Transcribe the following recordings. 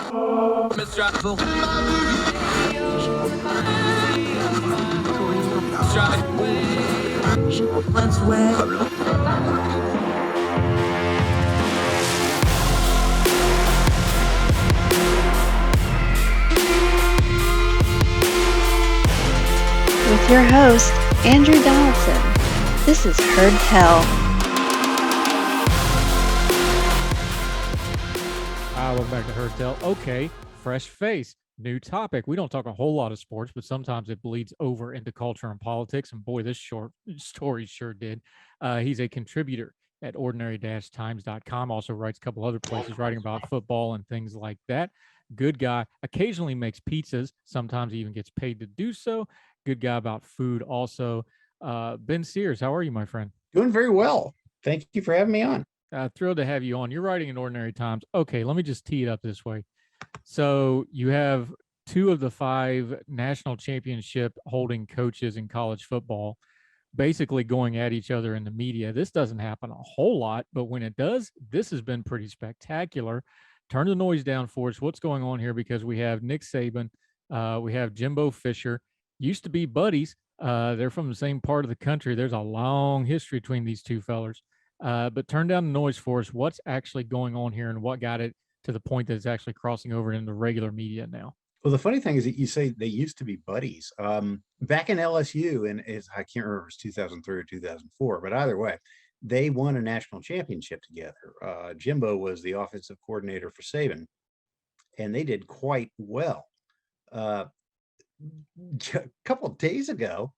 With your host, Andrew Donaldson. This is Heard Tell. Welcome back to Heard Tell. Okay, fresh face, new topic. We don't talk a whole lot of sports, but sometimes it bleeds over into culture and politics. And boy, this short story sure did. He's a contributor at ordinary-times.com. Also writes a couple other places writing about football and things like that. Good guy. Occasionally makes pizzas. Sometimes he even gets paid to do so. Good guy about food also. Ben Sears, how are you, my friend? Doing very well. Thank you for having me on. Thrilled to have you on. You're writing in Ordinary Times. Okay, let me just tee it up this way. So you have 2 of the 5 national championship holding coaches in college football basically going at each other in the media. This doesn't happen a whole lot, but when it does, this has been pretty spectacular. Turn the noise down for us. What's going on here? Because we have Nick Saban, we have Jimbo Fisher, used to be buddies. They're from the same part of the country. There's a long history between these two fellers. But turn down the noise for us. What's actually going on here and what got it to the point that it's actually crossing over into regular media now? Well, the funny thing is that you say they used to be buddies. Back in LSU, and I can't remember if it was 2003 or 2004, but either way, they won a national championship together. Jimbo was the offensive coordinator for Saban, and they did quite well. A couple of days ago,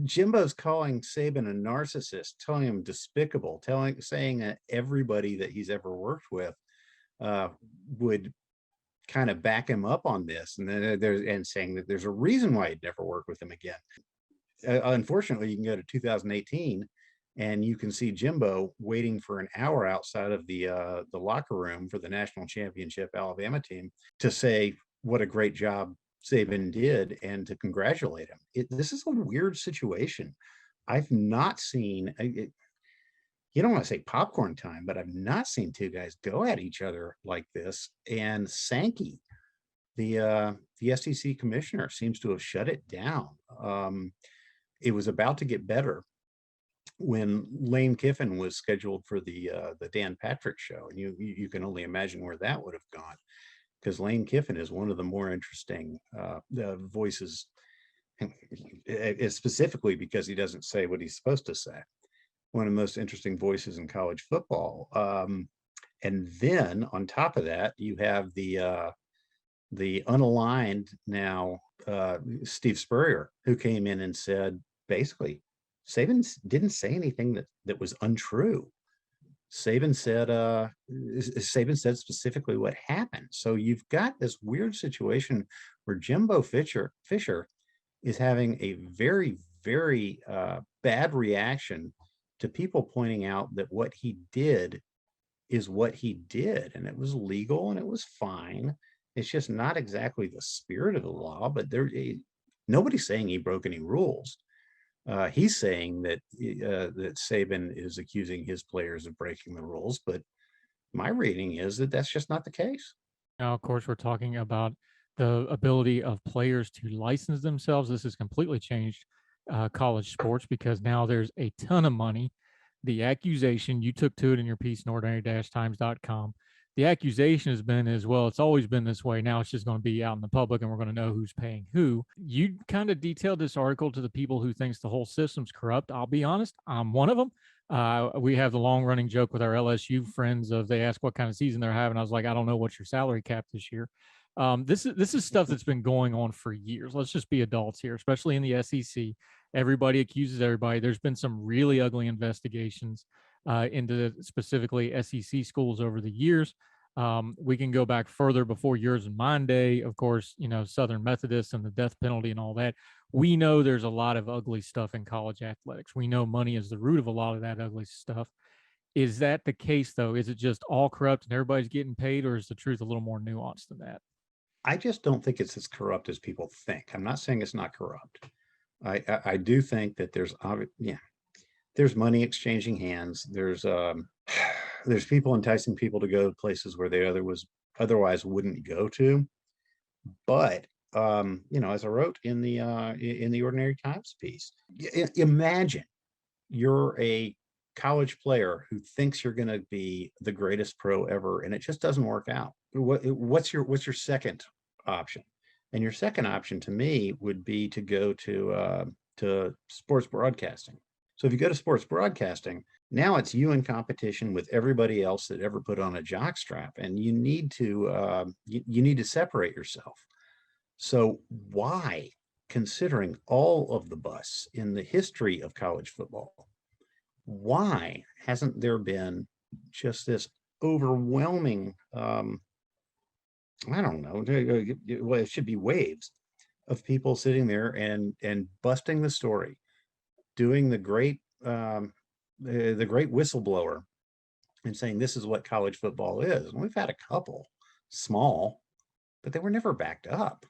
Jimbo's calling Saban a narcissist, telling him despicable, saying that everybody that he's ever worked with would kind of back him up on this, and saying that there's a reason why he'd never work with him again. Unfortunately, you can go to 2018 and you can see Jimbo waiting for an hour outside of the locker room for the national championship Alabama team to say what a great job Saban did and to congratulate him. This is a weird situation. I've not seen, you don't want to say popcorn time, but I've not seen 2 guys go at each other like this. And Sankey, the SEC commissioner, seems to have shut it down. It was about to get better when Lane Kiffin was scheduled for the Dan Patrick show, and you can only imagine where that would have gone, because Lane Kiffin is one of the more interesting voices, specifically because he doesn't say what he's supposed to say. One of the most interesting voices in college football. And then on top of that, you have the unaligned now Steve Spurrier, who came in and said, basically, Saban didn't say anything that was untrue. Saban said specifically what happened. So you've got this weird situation where Jimbo Fisher is having a very, very bad reaction to people pointing out that what he did is what he did, and it was legal and it was fine. It's just not exactly the spirit of the law, but nobody's saying he broke any rules. He's saying that Saban is accusing his players of breaking the rules, but my reading is that that's just not the case. Now, of course, we're talking about the ability of players to license themselves. This has completely changed college sports because now there's a ton of money. The accusation, you took to it in your piece in ordinary-times.com. The accusation has been as well, it's always been this way. Now it's just going to be out in the public and we're going to know who's paying who. You kind of detailed this article to the people who thinks the whole system's corrupt. I'll be honest, I'm one of them. We have the long running joke with our LSU friends of they ask what kind of season they're having. I was like, I don't know what's your salary cap this year. This is stuff that's been going on for years. Let's just be adults here, especially in the SEC. Everybody accuses everybody. There's been some really ugly investigations into specifically SEC schools over the years. We can go back further before yours and mine day. Of course, Southern Methodist and the death penalty and all that. We know there's a lot of ugly stuff in college athletics. We know money is the root of a lot of that ugly stuff. Is that the case, though? Is it just all corrupt and everybody's getting paid, or is the truth a little more nuanced than that? I just don't think it's as corrupt as people think. I'm not saying it's not corrupt. I do think that there's money exchanging hands. There's people enticing people to go to places where they otherwise wouldn't go to. But as I wrote in the Ordinary Times piece, imagine you're a college player who thinks you're going to be the greatest pro ever, and it just doesn't work out. What's your second option? And your second option to me would be to go to sports broadcasting. So if you go to sports broadcasting, now it's you in competition with everybody else that ever put on a jockstrap, and you need to separate yourself. So why, considering all of the busts in the history of college football, why hasn't there been just this overwhelming, I don't know, well, it should be waves of people sitting there and busting the story, doing the great whistleblower and saying this is what college football is. And we've had a couple small, but they were never backed up.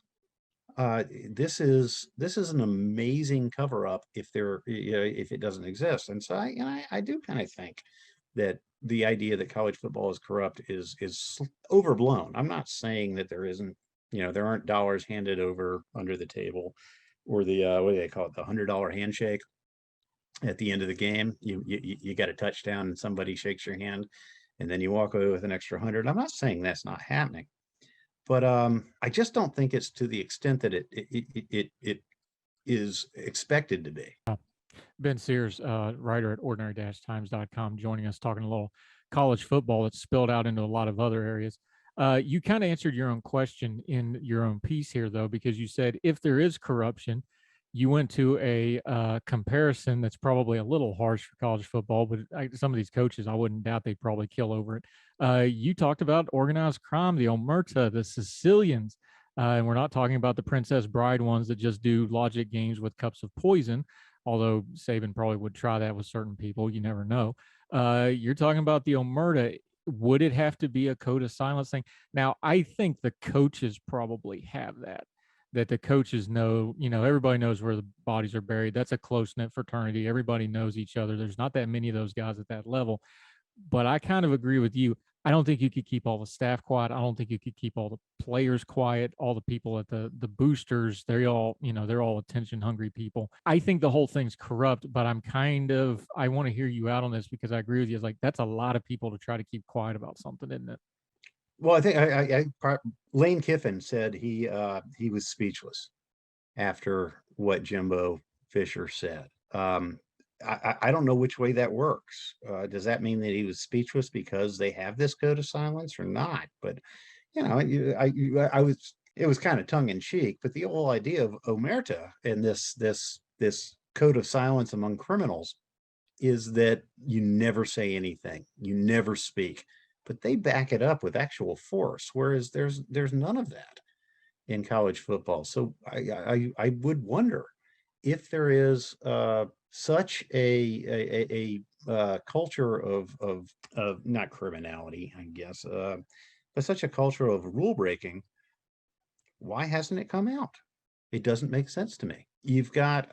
This is an amazing cover up if it doesn't exist. And so I do kind of think that the idea that college football is corrupt is overblown. I'm not saying that there isn't, there aren't dollars handed over under the table, or the what do they call it, the $100 handshake at the end of the game. You got a touchdown and somebody shakes your hand, and then you walk away with an extra 100. I'm not saying that's not happening, but I just don't think it's to the extent that it is expected to be. Ben Sears, writer at ordinary-times.com, joining us, talking a little college football that's spilled out into a lot of other areas. You kind of answered your own question in your own piece here, though, because you said if there is corruption, you went to a comparison that's probably a little harsh for college football, but some of these coaches, I wouldn't doubt they'd probably kill over it. You talked about organized crime, the Omerta, the Sicilians, and we're not talking about the Princess Bride ones that just do logic games with cups of poison, although Saban probably would try that with certain people. You never know. You're talking about the Omerta. Would it have to be a code of silence thing? Now, I think the coaches probably have that the coaches know, everybody knows where the bodies are buried. That's a close-knit fraternity. Everybody knows each other. There's not that many of those guys at that level. But I kind of agree with you. I don't think you could keep all the staff quiet. I don't think you could keep all the players quiet, all the people at the boosters. They're all attention-hungry people. I think the whole thing's corrupt, but I want to hear you out on this, because I agree with you. It's like, that's a lot of people to try to keep quiet about something, isn't it? Well, I think Lane Kiffin said he was speechless after what Jimbo Fisher said. I don't know which way that works. Does that mean that he was speechless because they have this code of silence or not? But it was kind of tongue in cheek. But the whole idea of Omerta and this code of silence among criminals is that you never say anything, you never speak. But they back it up with actual force, whereas there's none of that in college football. So I would wonder if there is such a culture of not criminality, I guess, but such a culture of rule breaking. Why hasn't it come out? It doesn't make sense to me. You've got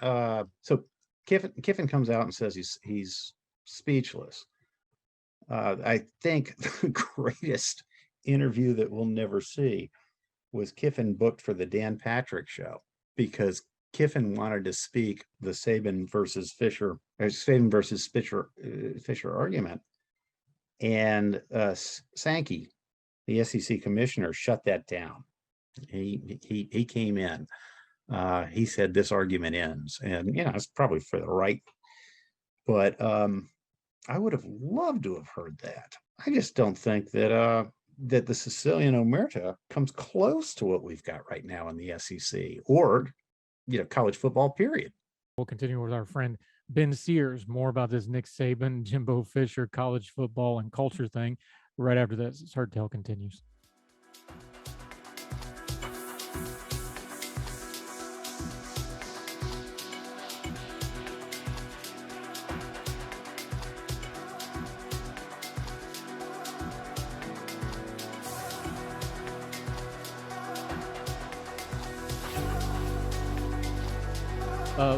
so Kiffin comes out and says he's speechless. I think the greatest interview that we'll never see was Kiffin booked for the Dan Patrick show, because Kiffin wanted to speak the Saban versus Fisher argument, and Sankey, the SEC commissioner, shut that down. He came in. He said this argument ends, and it's probably for the right, but I would have loved to have heard that. I just don't think that that the Sicilian Omerta comes close to what we've got right now in the SEC or college football, period. We'll continue with our friend Ben Sears, more about this Nick Saban, Jimbo Fisher, college football and culture thing right after this. It's Herd Tell continues.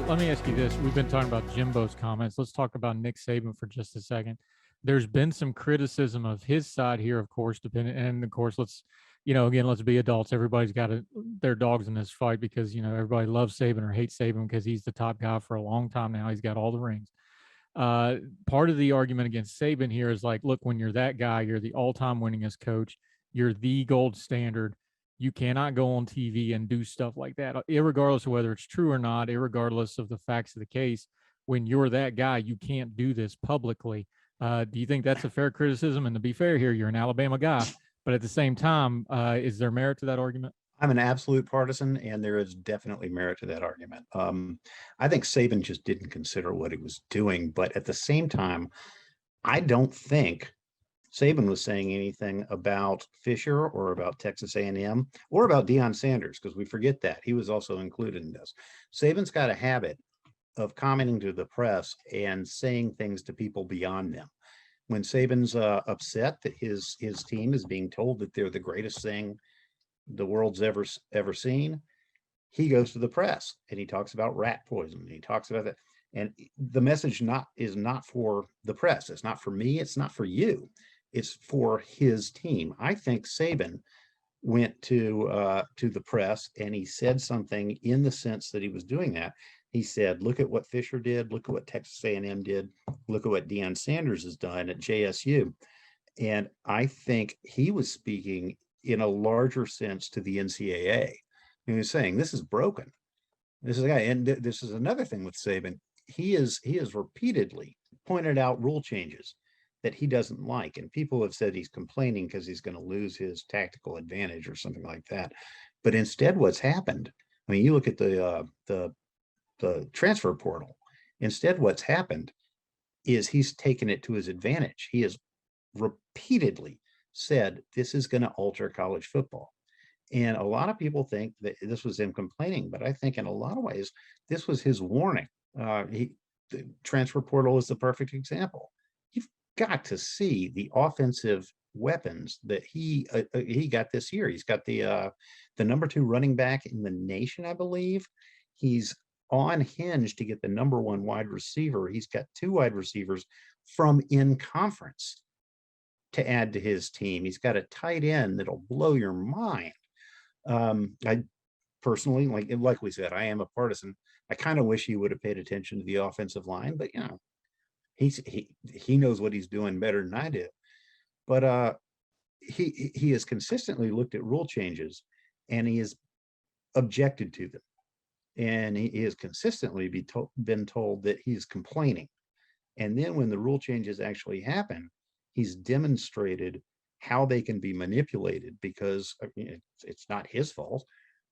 Let me ask you this. We've been talking about Jimbo's comments. Let's talk about Nick Saban for just a second. There's been some criticism of his side here, of course, and of course, let's again, let's be adults. Everybody's got their dogs in this fight because, everybody loves Saban or hates Saban because he's the top guy for a long time now. He's got all the rings. Part of the argument against Saban here is like, look, when you're that guy, you're the all-time winningest coach. You're the gold standard. You cannot go on TV and do stuff like that, irregardless of whether it's true or not, irregardless of the facts of the case. When you're that guy, you can't do this publicly. Do you think that's a fair criticism? And to be fair here, you're an Alabama guy, but at the same time, is there merit to that argument? I'm an absolute partisan, and there is definitely merit to that argument. I think Saban just didn't consider what he was doing, but at the same time, I don't think Saban was saying anything about Fisher or about Texas A&M or about Deion Sanders, because we forget that he was also included in this. Saban's got a habit of commenting to the press and saying things to people beyond them. When Saban's upset that his team is being told that they're the greatest thing the world's ever seen, he goes to the press and he talks about rat poison. He talks about that, and the message is not for the press. It's not for me. It's not for you. It's for his team. I think Saban went to the press and he said something in the sense that he was doing that. He said, "Look at what Fisher did. Look at what Texas A&M did. Look at what Deion Sanders has done at JSU." And I think he was speaking in a larger sense to the NCAA. He was saying, this is broken. This is a guy, and this is another thing with Saban. He has repeatedly pointed out rule changes that he doesn't like, and people have said he's complaining because he's going to lose his tactical advantage or something like that. But instead, what's happened? I mean, you look at the transfer portal. Instead, what's happened is he's taken it to his advantage. He has repeatedly said this is going to alter college football. And a lot of people think that this was him complaining, but I think in a lot of ways, this was his warning. The transfer portal is the perfect example. You've got to see the offensive weapons that he got this year. He's got the number 2 running back in the nation, I believe. He's on hinge to get the number 1 wide receiver. He's got 2 wide receivers from in conference to add to his team. He's got a tight end that'll blow your mind. I personally, like we said, I am a partisan. I kind of wish he would have paid attention to the offensive line, but he knows what he's doing better than I do. But he has consistently looked at rule changes, and he has objected to them, and he has consistently been told that he's complaining. And then when the rule changes actually happen, he's demonstrated how they can be manipulated, because it's not his fault.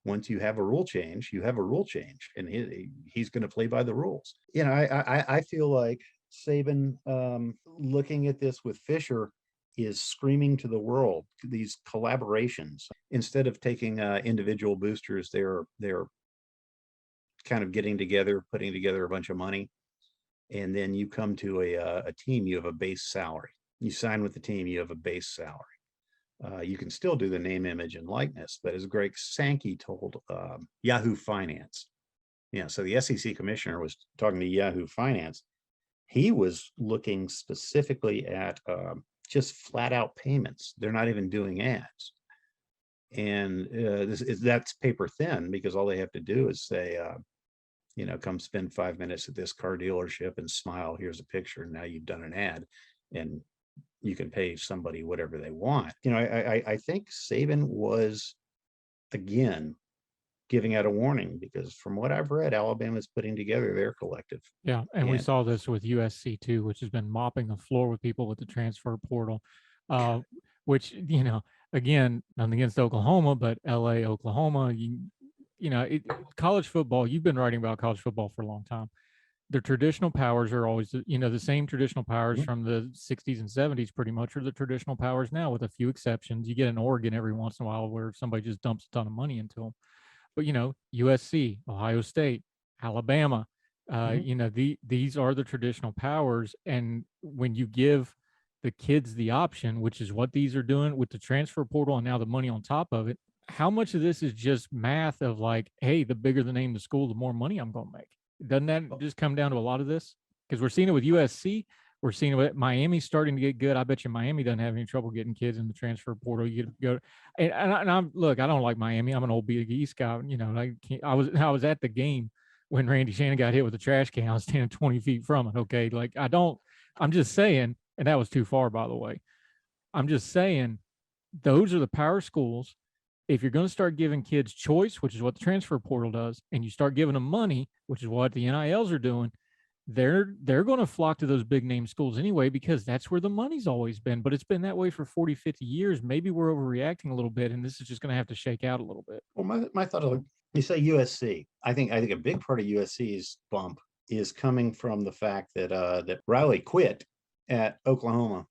Once you have a rule change, you have a rule change, and he's going to play by the rules. I feel like Saban, looking at this with Fisher, is screaming to the world, these collaborations. Instead of taking individual boosters, they're kind of getting together, putting together a bunch of money, and then you come to a team, you have a base salary. You sign with the team, you have a base salary. You can still do the name, image, and likeness, but as Greg Sankey told Yahoo Finance, so the SEC commissioner was talking to Yahoo Finance. He was looking specifically at just flat out payments. They're not even doing ads. And that's paper thin, because all they have to do is say, come spend 5 minutes at this car dealership and smile. Here's a picture. And now you've done an ad, and you can pay somebody whatever they want. I think Saban was, again, giving out a warning, because from what I've read, Alabama's putting together their collective. Yeah, and we saw this with USC too, which has been mopping the floor with people with the transfer portal, which, again, nothing against Oklahoma, but LA, Oklahoma, college football, you've been writing about college football for a long time. The traditional powers are always, the same traditional powers from the 60s and 70s pretty much are the traditional powers now, with a few exceptions. You get an Oregon every once in a while where somebody just dumps a ton of money into them. But, USC, Ohio State, Alabama, these are the traditional powers. And when you give the kids the option, which is what these are doing with the transfer portal and now the money on top of it, how much of this is just math of like, hey, the bigger the name of the school, the more money I'm going to make? Doesn't that just come down to a lot of this? Because we're seeing it with USC. We're seeing what Miami's starting to get good. I bet you Miami doesn't have any trouble getting kids in the transfer portal. You go, and I'm look. I don't like Miami. I'm an old Big East guy. You know, I was at the game when Randy Shannon got hit with a trash can. I was standing 20 feet from it. Okay, like I don't. I'm just saying, and that was too far, by the way. I'm just saying, those are the power schools. If you're going to start giving kids choice, which is what the transfer portal does, and you start giving them money, which is what the NILs are doing, they're going to flock to those big name schools anyway, because that's where the money's always been. But it's been that way for 40, 50 years. Maybe we're overreacting a little bit, and this is just going to have to shake out a little bit. Well, my thought of, you say USC. I think a big part of USC's bump is coming from the fact that that Riley quit at Oklahoma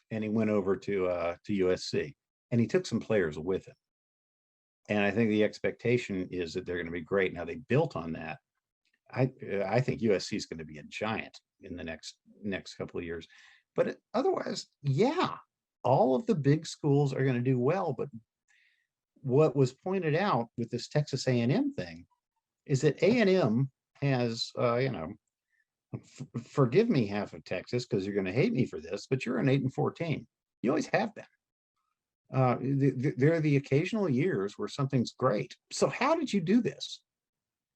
and he went over to USC, and he took some players with him. And I think the expectation is that they're going to be great. Now they built on that. I think USC is going to be a giant in the next couple of years. But otherwise, yeah, all of the big schools are going to do well. But what was pointed out with this Texas A&M thing is that A&M has, forgive me, half of Texas, because you're going to hate me for this, but you're an 8-4 team. You always have been. There are the occasional years where something's great. So how did you do this?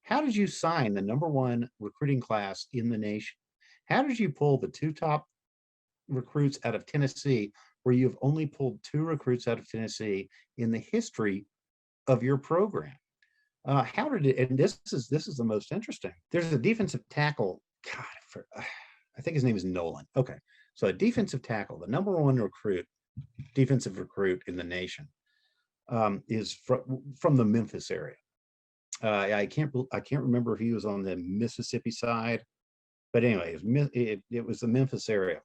How did you sign the #1 recruiting class in the nation? How did you pull the 2 top recruits out of Tennessee, where you've only pulled 2 recruits out of Tennessee in the history of your program? How did it? And this is the most interesting. There's a defensive tackle. God, I think his name is Nolan. Okay, so a defensive tackle, the #1 defensive recruit in the nation, is from the Memphis area. I can't remember if he was on the Mississippi side, but anyway, it was the Memphis area.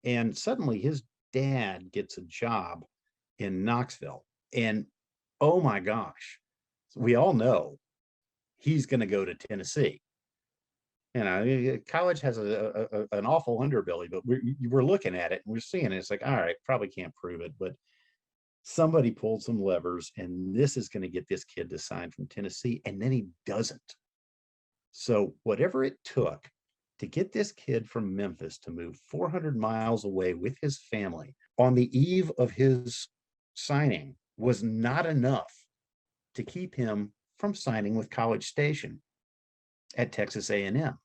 And suddenly his dad gets a job in Knoxville. And oh my gosh, we all know he's going to go to Tennessee. You know, college has an awful underbelly, but we're looking at it and we're seeing it. It's like, all right, probably can't prove it, but somebody pulled some levers, and this is going to get this kid to sign from Tennessee, and then he doesn't. So whatever it took to get this kid from Memphis to move 400 miles away with his family on the eve of his signing was not enough to keep him from signing with College Station at Texas A&M.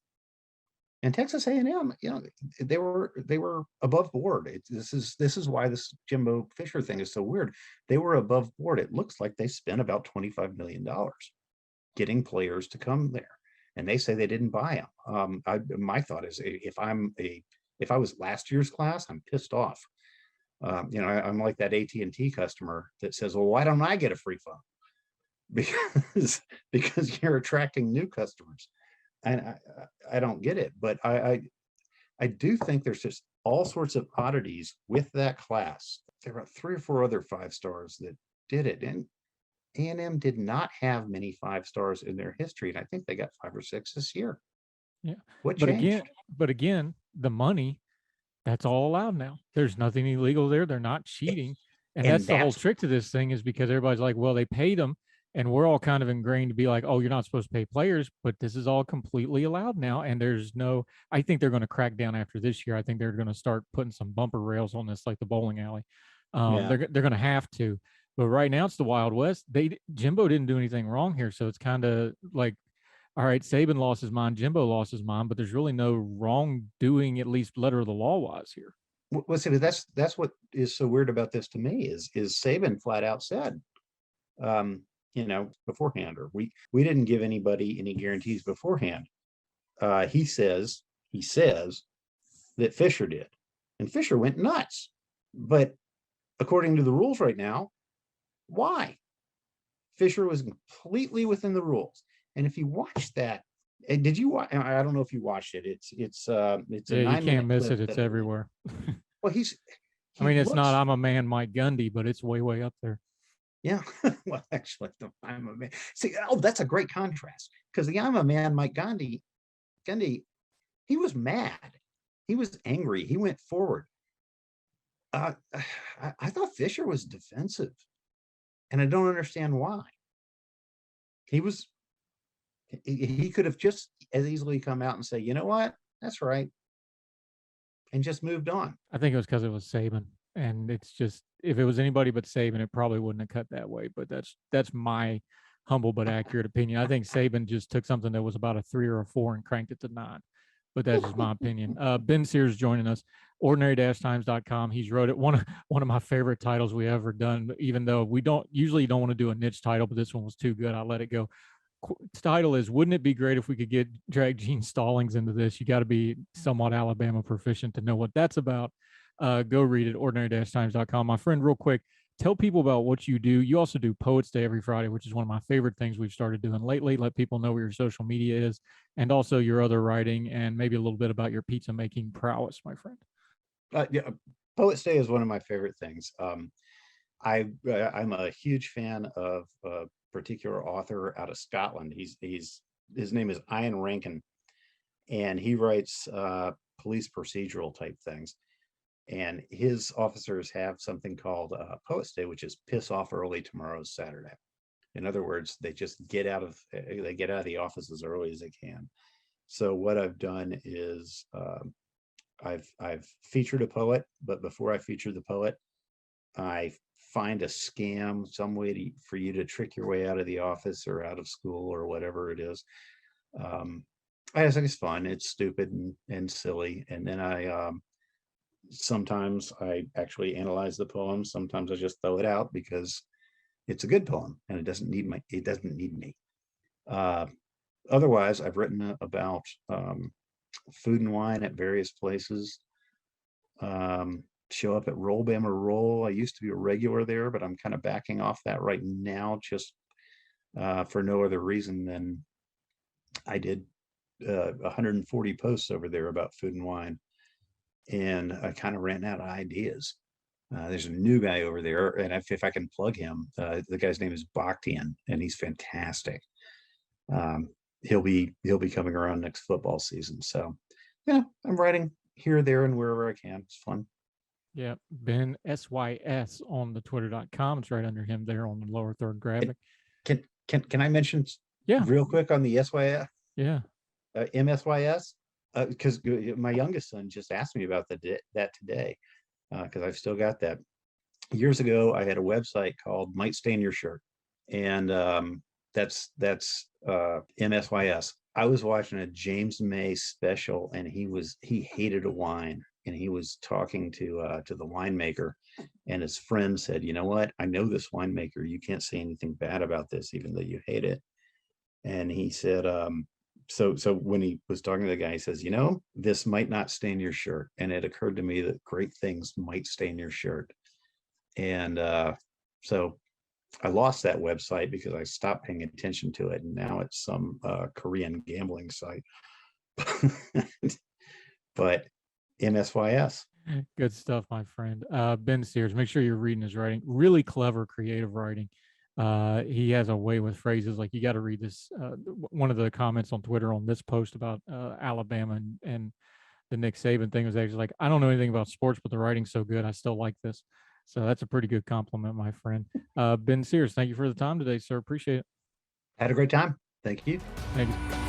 And Texas A&M, you know, they were above board. This is why this Jimbo Fisher thing is so weird. They were above board. It looks like they spent about $25 million getting players to come there, and they say they didn't buy them. My thought is, if I was last year's class, I'm pissed off. I'm like that AT&T customer that says, "Well, why don't I get a free phone?" Because you're attracting new customers. And I don't get it, but I do think there's just all sorts of oddities with that class. There were 3 or 4 other 5 stars that did it, and A&M did not have many 5 stars in their history, and I think they got 5 or 6 this year. Yeah, what but changed? again, the money, that's all allowed now. There's nothing illegal there. They're not cheating, and that's the whole trick to this thing, is because everybody's like, well, they paid them. And we're all kind of ingrained to be like, oh, you're not supposed to pay players, but this is all completely allowed now. And I think they're going to crack down after this year. I think they're going to start putting some bumper rails on this, like the bowling alley. They're going to have to. But right now it's the Wild West. Jimbo didn't do anything wrong here. So it's kind of like, all right, Saban lost his mind, Jimbo lost his mind, but there's really no wrongdoing, at least letter of the law wise here. Well, see, that's what is so weird about this to me is Saban flat out said, beforehand, or we didn't give anybody any guarantees beforehand. He says that Fisher did, and Fisher went nuts. But according to the rules right now, why? Fisher was completely within the rules. And if you watch that, did you watch? I don't know if you watched it. It's a 9-minute. You can't miss it. It's everywhere. Well, it's not I'm a man, Mike Gundy, but it's way up there. Yeah, well, actually, I'm a man. See, that's a great contrast, because the I'm a man, Mike Gundy, he was mad, he was angry, he went forward. I thought Fisher was defensive, and I don't understand why. He could have just as easily come out and say, you know what, that's right, and just moved on. I think it was because it was Saban, and it's just if it was anybody but Saban, it probably wouldn't have cut that way. But that's my humble but accurate opinion. I think Saban just took something that was about a 3 or a 4 and cranked it to 9. But that's just my opinion. Ben Sears joining us, ordinary-times.com. He's wrote it. One of my favorite titles we ever done, even though we don't want to do a niche title, but this one was too good. I let it go. Title is, wouldn't it be great if we could drag Gene Stallings into this? You got to be somewhat Alabama proficient to know what that's about. Go read it, ordinary-times.com. My friend, real quick, tell people about what you do. You also do Poets Day every Friday, which is one of my favorite things we've started doing lately. Let people know where your social media is, and also your other writing, and maybe a little bit about your pizza making prowess, my friend. Yeah, Poets Day is one of my favorite things. I'm a huge fan of a particular author out of Scotland. His name is Ian Rankin, and he writes police procedural type things. And his officers have something called Poets Day, which is piss off early, tomorrow's Saturday. In other words, they just get out of the office as early as they can. So what I've done is I've featured a poet, but before I feature the poet, I find a scam, some way for you to trick your way out of the office or out of school or whatever it is. I just think it's fun. It's stupid and silly. And then sometimes I actually analyze the poem. Sometimes I just throw it out because it's a good poem and it doesn't need me. Otherwise, I've written about food and wine at various places. Show up at Roll Bama Roll. I used to be a regular there, but I'm kind of backing off that right now, just for no other reason than I did 140 posts over there about food and wine, and I kind of ran out of ideas. There's a new guy over there, and if I can plug him, the guy's name is Bakhtian, and he's fantastic. He'll be coming around next football season. So yeah, I'm writing here, there, and wherever I can. It's fun. Yeah, Ben SYS on the twitter.com. It's right under him there on the lower third graphic. Can I mention real quick on the SYS? Yeah. MSYS? Because my youngest son just asked me about that today, because I've still got that. Years ago, I had a website called Might Stain Your Shirt, and that's MSYS. I was watching a James May special, and he hated a wine, and he was talking to the winemaker, and his friend said, "You know what? I know this winemaker. You can't say anything bad about this, even though you hate it." And he said, so when he was talking to the guy, he says, "You know, this might not stain your shirt." And it occurred to me that great things might stain your shirt. And so I lost that website because I stopped paying attention to it, and now it's some Korean gambling site. But MSYS. Good stuff, my friend. Ben Sears, make sure you're reading his writing. Really clever, creative writing. He has a way with phrases. Like, you got to read this. One of the comments on Twitter on this post about Alabama and the Nick Saban thing was actually like, "I don't know anything about sports, but the writing's so good, I still like this." So that's a pretty good compliment, my friend. Ben Sears, thank you for the time today, sir. Appreciate it. Had a great time. Thank you. Thank you.